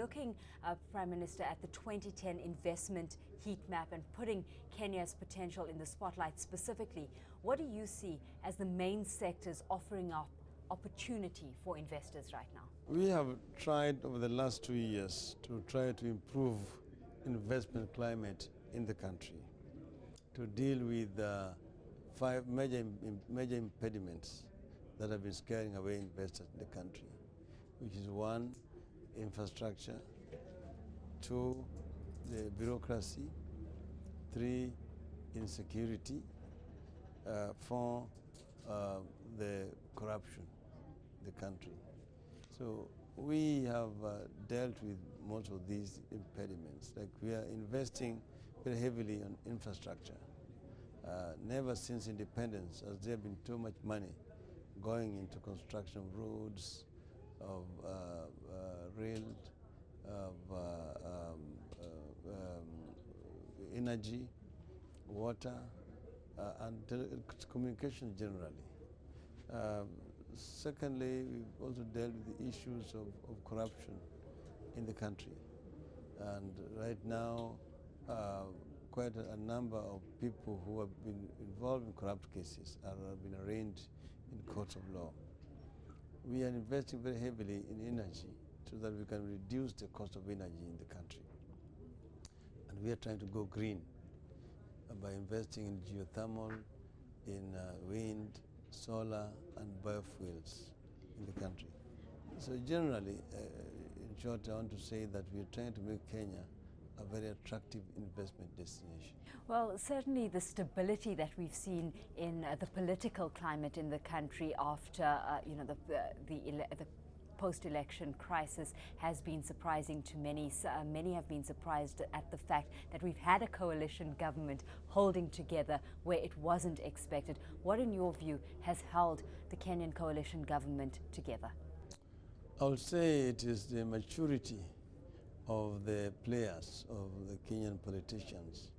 looking, Prime Minister, at the 2010 investment heat map and putting Kenya's potential in the spotlight specifically, what do you see as the main sectors offering up opportunity for investors right now? We have tried over the last 2 years to try to improve investment climate in the country, to deal with 5 major impediments that have been scaring away investors in the country, which is 1, infrastructure, 2, the bureaucracy, 3, insecurity, 4, the corruption in the country. So we have dealt with most of these impediments. Like, we are investing very heavily on infrastructure. Never since independence has there been too much money going into construction of roads, of rail, of energy, water, and communication generally. Secondly, we've also dealt with the issues of corruption in the country. And right now, quite a number of people who have been involved in corrupt cases have been arraigned in courts of law. We are investing very heavily in energy so that we can reduce the cost of energy in the country. And we are trying to go green by investing in geothermal, in wind, solar, and biofuels in the country. So generally, in short, I want to say that we are trying to make Kenya a very attractive investment destination. Well, certainly the stability that we've seen in the political climate in the country after, the post-election crisis has been surprising to many. Many have been surprised at the fact that we've had a coalition government holding together where it wasn't expected. What, in your view, has held the Kenyan coalition government together? I would say it is the maturity of the players, of the Kenyan politicians,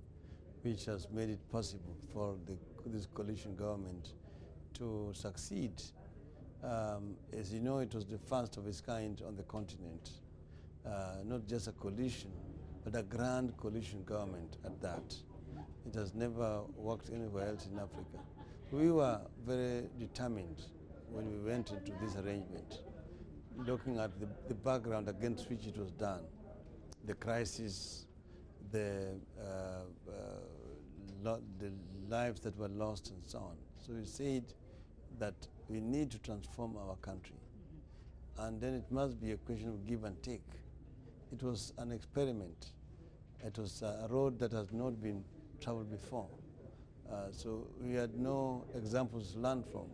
which has made it possible for this coalition government to succeed. As you know, it was the first of its kind on the continent. Not just a coalition, but a grand coalition government at that. It has never worked anywhere else in Africa. We were very determined when we went into this arrangement, looking at the background against which it was done, the crisis, the lives that were lost and so on. So we said that we need to transform our country. And then it must be a question of give and take. It was an experiment. It was a road that has not been traveled before. So we had no examples to learn from.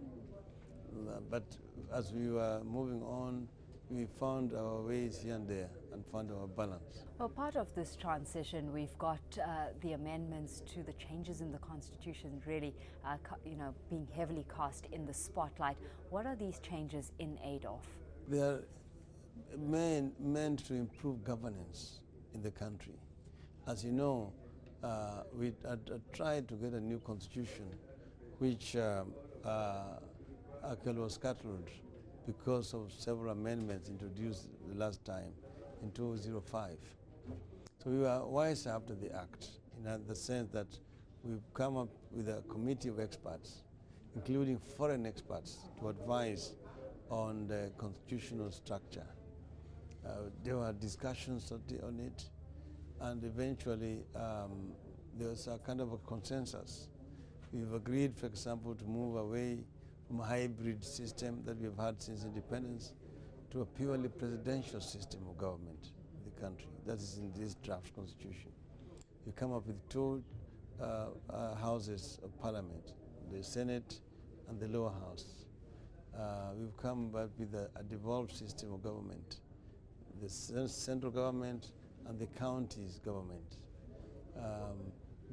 But as we were moving on, we found our ways here and there and found our balance. Well, part of this transition, we've got the amendments to the changes in the Constitution really, being heavily cast in the spotlight. What are these changes in aid of? They are meant to improve governance in the country. As you know, we had tried to get a new constitution, which actually was scuttled because of several amendments introduced the last time in 2005. So we were wise after the act, in the sense that we've come up with a committee of experts, including foreign experts, to advise on the constitutional structure. There were discussions on it, and eventually there was a kind of a consensus. We've agreed, for example, to move away from a hybrid system that we've had since independence to a purely presidential system of government in the country. That is in this draft constitution. We come up with 2 houses of parliament, the Senate and the lower house. We've come up with a devolved system of government, the central government and the counties government.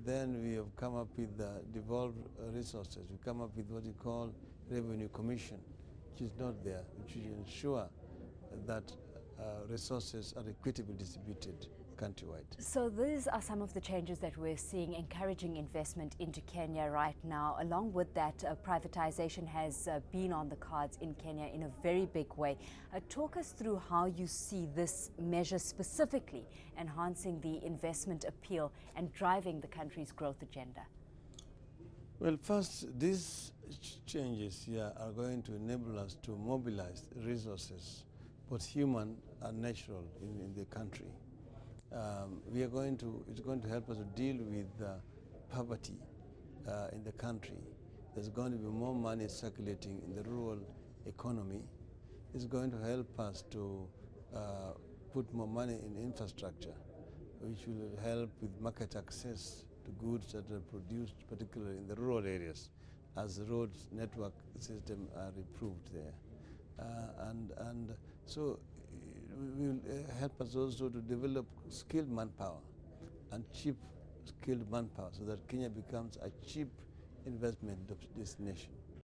Then we have come up with devolved resources. We come up with what we call Revenue Commission, which is not there, which will ensure that resources are equitably distributed countrywide. So these are some of the changes that we're seeing encouraging investment into Kenya right now. Along with that, privatization has been on the cards in Kenya in a very big way. Talk us through how you see this measure specifically enhancing the investment appeal and driving the country's growth agenda. Well, first, these changes here are going to enable us to mobilize resources, both human and natural, in the country. It's going to help us to deal with poverty in the country. There's going to be more money circulating in the rural economy. It's going to help us to put more money in infrastructure, which will help with market access to goods that are produced, particularly in the rural areas, as the roads network system are improved there. So it will help us also to develop skilled manpower and cheap skilled manpower so that Kenya becomes a cheap investment destination.